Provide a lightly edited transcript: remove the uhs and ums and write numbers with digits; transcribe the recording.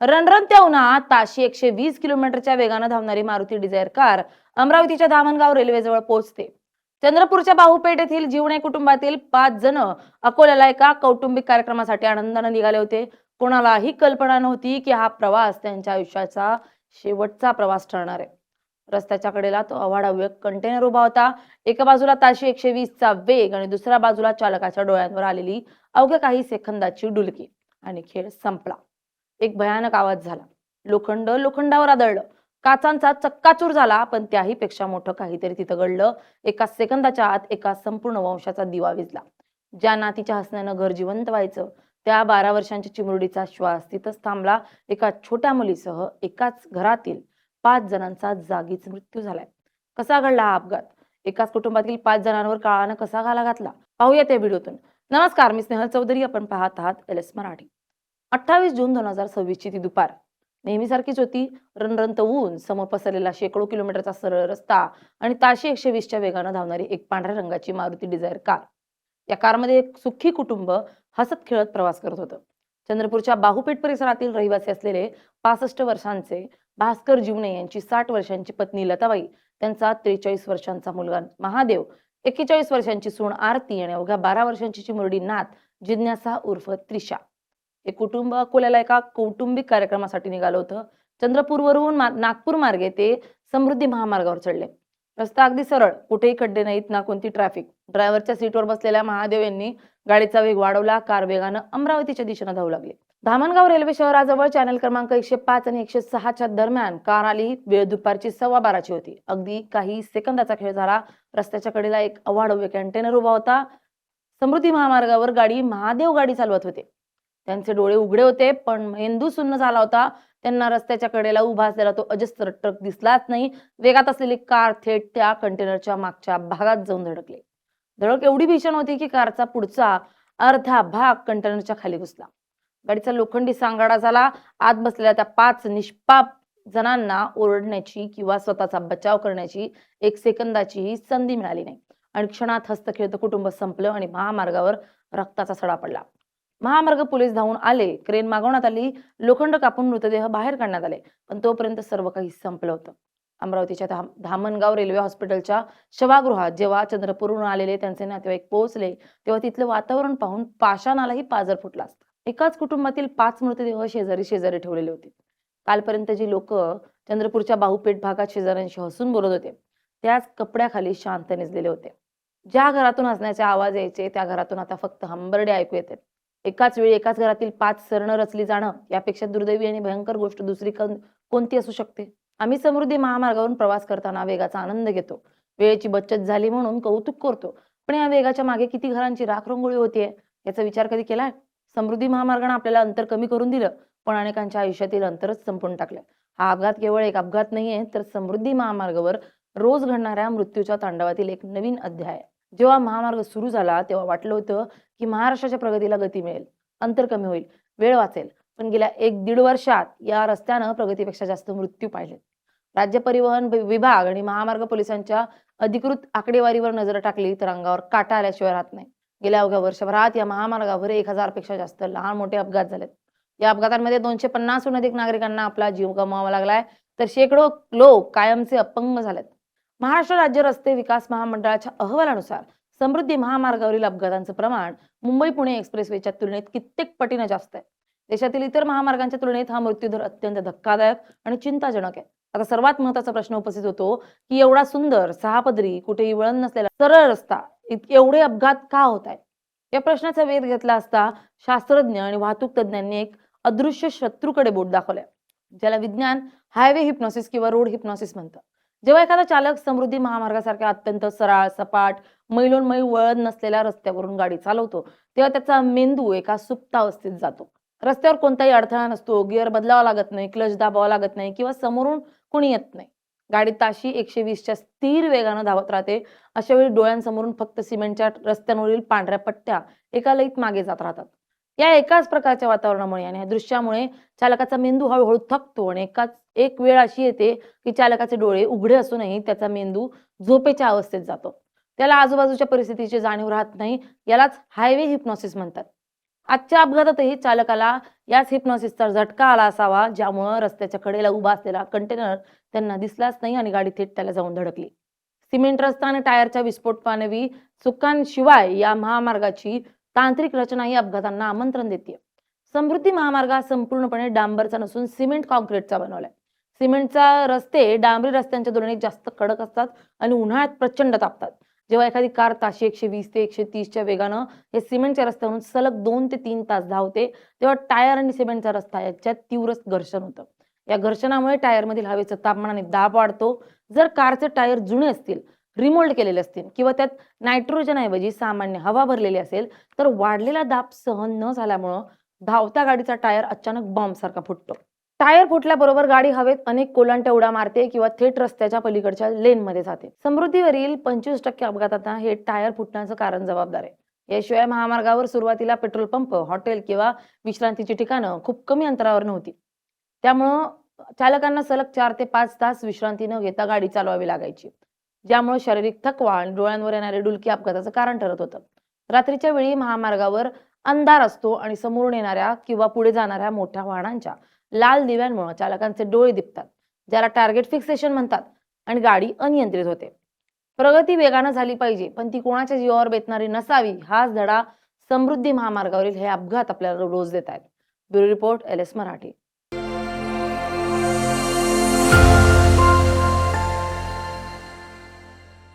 रणरणत्या उन्हात ताशी 120 किलोमीटरच्या वेगाने धावणारी मारुती डिझायर कार अमरावतीच्या धामणगाव रेल्वेजवळ पोहोचते. चंद्रपूरच्या बाहुपेठ येथील जीवने कुटुंबातील 5 जण अकोल्याला एका कौटुंबिक कार्यक्रमासाठी आनंदाने निघाले होते. कोणालाही कल्पना नव्हती की हा प्रवास त्यांच्या आयुष्याचा शेवटचा प्रवास ठरणार आहे. रस्त्याच्या कडेला तो अवाढव्य कंटेनर उभा होता. एका बाजूला ताशी 120 चा वेग आणि दुसऱ्या बाजूला चालकाच्या डोळ्यांवर आलेली अवघ्या काही सेकंदाची डुलकी आणि खेळ संपला. एक भयानक आवाज झाला. लोखंड लोखंडावर आदळलं. काचांचा चक्काचूर झाला. पण त्याही पेक्षा मोठं काहीतरी तिथं घडलं. एका सेकंदाच्या आत एका संपूर्ण वंशाचा दिवा विझला. ज्या नातीच्या हसण्यानं घर जिवंत व्हायचं, त्या 12 वर्षांच्या चिमुरडीचा श्वास तिथंच थांबला. एका छोट्या मुलीसह एकाच घरातील 5 जणांचा जागीच मृत्यू झालाय. कसा घडला हा अपघात? एकाच कुटुंबातील 5 जणांवर काळानं कसा घाला घातला? पाहूया त्या व्हिडिओतून. नमस्कार, मी स्नेहल चौधरी. आपण पाहत आहात LS मराठी. 28 जून 2026 ची ती दुपार नेहमीसारखीच होती. रणरणत ऊन, समोर पसरलेला शेकडो किलोमीटरचा सरळ रस्ता आणि ताशी 120 च्या वेगानं धावणारी एक पांढऱ्या रंगाची मारुती डिझायर कार. या कारमध्ये एक सुखी कुटुंब हसत खेळत प्रवास करत होतं. चंद्रपूरच्या बाहुपेठ परिसरातील रहिवासी असलेले 65 वर्षांचे भास्कर जीवने यांची 60 वर्षांची पत्नी लताबाई, त्यांचा 43 वर्षांचा मुलगा महादेव, 41 वर्षांची सून आरती आणि अवघ्या 12 वर्षांची चिमुरडी नात जिज्ञासा उर्फ त्रिशा. हे कुटुंब अकोल्याला एका कौटुंबिक कार्यक्रमासाठी निघालं होतं. चंद्रपूरवरून नागपूर मार्गे ते समृद्धी महामार्गावर चढले. रस्ता अगदी सरळ, कुठेही खड्डे नाहीत ना कोणती ट्रॅफिक. ड्रायव्हरच्या सीटवर बसलेल्या महादेव यांनी गाडीचा वेग वाढवला. कार वेगानं अमरावतीच्या दिशेने धावू लागली. धामणगाव रेल्वे शहराजवळ चॅनल क्रमांक 105 आणि 106 च्या दरम्यान कार आली. वेळ दुपारची 12:15 होती. अगदी काही सेकंदाचा खेळ झाला. रस्त्याच्या कडेला एक अवाढव्य कंटेनर उभा होता. समृद्धी महामार्गावर महादेव गाडी चालवत होते. त्यांचे डोळे उघडे होते, पण मेंदू सुन्न झाला होता. त्यांना रस्त्याच्या कडेला उभा असलेला तो अजस्त्र ट्रक दिसलाच नाही. वेगात असलेली कार थेट त्या कंटेनरच्या मागच्या भागात जाऊन धडकली. धडक एवढी भीषण होती की कारचा पुढचा अर्धा भाग कंटेनरच्या खाली घुसला. गाडीचा लोखंडी सांगाडा झाला. आत बसलेल्या त्या 5 निष्पाप जणांना ओरडण्याची किंवा स्वतःचा बचाव करण्याची एक सेकंदाचीही संधी मिळाली नाही. आणि क्षणात हस्तखेळतं कुटुंब संपलं आणि महामार्गावर रक्ताचा सडा पडला. महामार्ग पोलीस धावून आले. क्रेन मागवण्यात आली. लोखंड कापून मृतदेह बाहेर काढण्यात आले. पण तोपर्यंत सर्व काही संपलं होतं. अमरावतीच्या धामणगाव रेल्वे हॉस्पिटलच्या शवागृहात जेव्हा चंद्रपूरहून आलेले त्यांचे नातेवाईक पोहोचले, तेव्हा तिथलं वातावरण पाहून पाषाणालाही पाझर फुटला असता. एकाच कुटुंबातील 5 मृतदेह शेजारी शेजारी ठेवलेले होते. कालपर्यंत जी लोक चंद्रपूरच्या बाहुपेठ भागात शेजाऱ्यांशी हसून बोलत होते, त्याच कपड्याखाली शांत निजलेले होते. ज्या घरातून हसण्याचे आवाज यायचे, त्या घरातून आता फक्त हंबरडे ऐकू येतात. एकाच वेळी एकाच घरातील 5 सरणं रचली जाणं, यापेक्षा दुर्दैवी आणि भयंकर गोष्ट दुसरी कोणती असू शकते? आम्ही समृद्धी महामार्गावरून प्रवास करताना वेगाचा आनंद घेतो. वेळेची बचत झाली म्हणून कौतुक करतो. पण या वेगाच्या मागे किती घरांची राखरंगोळी होतीये, याचा विचार कधी केलाय? समृद्धी महामार्गाने आपल्याला अंतर कमी करून दिलं, पण अनेकांच्या आयुष्यातील अंतरच संपून टाकलं. हा अपघात केवळ एक अपघात नाहीये, तर समृद्धी महामार्गावर रोज घडणाऱ्या मृत्यूच्या तांडवातील एक नवीन अध्याय. जेव्हा महामार्ग सुरू झाला, तेव्हा वाटलं होतं की महाराष्ट्राच्या प्रगतीला गती मिळेल, अंतर कमी होईल, वेळ वाचेल. पण गेल्या 1-1.5 वर्षात या रस्त्यानं प्रगतीपेक्षा जास्त मृत्यू पाहिले. राज्य परिवहन विभाग आणि महामार्ग पोलिसांच्या अधिकृत आकडेवारीवर नजर टाकली तर अंगावर काटा आल्याशिवाय राहत नाही. गेल्या अवघ्या वर्षभरात या महामार्गावर 1000 पेक्षा जास्त लहान मोठे अपघात झालेत. या अपघातांमध्ये 250हून अधिक नागरिकांना आपला जीव गमवावा लागलाय, तर शेकडो लोक कायमचे अपंग झालेत. महाराष्ट्र राज्य रस्ते विकास महामंडळाच्या अहवालानुसार समृद्धी महामार्गावरील अपघातांचं प्रमाण मुंबई-पुणे एक्सप्रेसवेच्या तुलनेत कित्येक पटीनं जास्त आहे. देशातील इतर महामार्गांच्या तुलनेत हा मृत्यूदर अत्यंत धक्कादायक आणि चिंताजनक आहे. आता सर्वात महत्त्वाचा प्रश्न उपस्थित होतो की एवढा सुंदर, 6 पदरी, कुठेही वळण नसलेला सरळ रस्ता एवढे अपघात का होत आहेत? या प्रश्नाचा वेध घेतला असता शास्त्रज्ञ आणि वाहतूक तज्ञांनी एक अदृश्य शत्रूकडे बोट दाखवलंय, ज्याला विज्ञान हायवे हिप्नॉसिस किंवा रोड हिप्नॉसिस म्हणतं. जेव्हा एखादा चालक समृद्धी महामार्गासारख्या अत्यंत सरळ, सपाट, मैलोनमैल वळण नसलेल्या रस्त्यावरून गाडी चालवतो, तेव्हा त्याचा मेंदू एका सुप्तावस्थेत जातो. रस्त्यावर कोणताही अडथळा नसतो, गिअर बदलावा लागत नाही, क्लच दाबावा लागत नाही किंवा समोरून कोणी येत नाही. गाडी ताशी 120 च्या स्थिर वेगानं धावत राहते. अशा वेळी डोळ्यांसमोरून फक्त सिमेंटच्या रस्त्यांवरील पांढऱ्या पट्ट्या एका लयीत मागे जात राहतात. या एकाच प्रकारच्या वातावरणामुळे आणि या दृश्यामुळे चालकाचा मेंदू हळूहळू थकतो आणि एक वेळ अशी येते की चालकाचे डोळे उघडे असूनही त्याचा मेंदू झोपेच्या अवस्थेत जातो. त्याला आजूबाजूच्या परिस्थितीची जाणीव राहत नाही. यालाच हायवे हिप्नॉसिस म्हणतात. आजच्या अपघातातही चालकाला याच हिप्नॉसिसचा झटका आला असावा, ज्यामुळे रस्त्याच्या कडेला उभा असलेला कंटेनर त्यांना दिसलाच नाही आणि गाडी थेट त्याला जाऊन धडकली. सिमेंट रस्ता आणि टायरच्या विस्फोटमानवी चुकांशिवाय या महामार्गाची तांत्रिक रचना ही अपघातांना आमंत्रण देते. समृद्धी महामार्ग हा संपूर्णपणे डांबरचा नसून सिमेंट कॉन्क्रीटचा बनवलाय. सिमेंटचा रस्ते डांबरी रस्त्यांच्या तुलनेत जास्त कडक असतात आणि उन्हाळ्यात प्रचंड तापतात. जेव्हा एखादी कार ताशी 120 ते 130च्या वेगानं हे सिमेंटच्या रस्त्यावरून सलग 2 ते 3 तास धावते, तेव्हा टायर आणि सिमेंटचा रस्ता याच्यात तीव्र घर्षण होतं. या घर्षणामुळे टायरमधील हवेचं तापमान आणि दाब वाढतो. जर कारचे टायर जुने असतील, रिमोल्ड केलेले असतील किंवा त्यात नायट्रोजनऐवजी सामान्य हवा भरलेली असेल, तर वाढलेला दाब सहन न झाल्यामुळं धावत्या गाडीचा टायर अचानक बॉम्बसारखा फुटतो. टायर फुटल्याबरोबर गाडी हवेत अनेक कोलांट्या उड्या मारते किंवा थेट रस्त्याच्या पलीकडच्या लेनमध्ये जाते. समृद्धीवरील 25% अपघातांना हे टायर फुटण्याचं कारण जबाबदार आहे. याशिवाय महामार्गावर सुरुवातीला पेट्रोल पंप, हॉटेल किंवा विश्रांतीची ठिकाणं खूप कमी अंतरावर नव्हती. त्यामुळं चालकांना सलग 4 ते 5 तास विश्रांती न घेता गाडी चालवावी लागायची. ज्यामुळे शारीरिक थकवा आणि डोळ्यांवर येणारे डुलकी अपघाताचं कारण ठरत होतं. रात्रीच्या वेळी महामार्गावर अंधार असतो आणि समोरून येणाऱ्या किंवा पुढे जाणाऱ्या मोठ्या वाहनांच्या लाल दिव्यांमुळे चालकांचे डोळे दिपतात, ज्याला टार्गेट फिक्सेशन म्हणतात, आणि गाडी अनियंत्रित होते. प्रगती वेगानं झाली पाहिजे, पण ती कोणाच्या जीवावर बेतणारी नसावी, हाच धडा समृद्धी महामार्गावरील हे अपघात आपल्याला रोज देत आहेत. Bureau report, LS Marathi.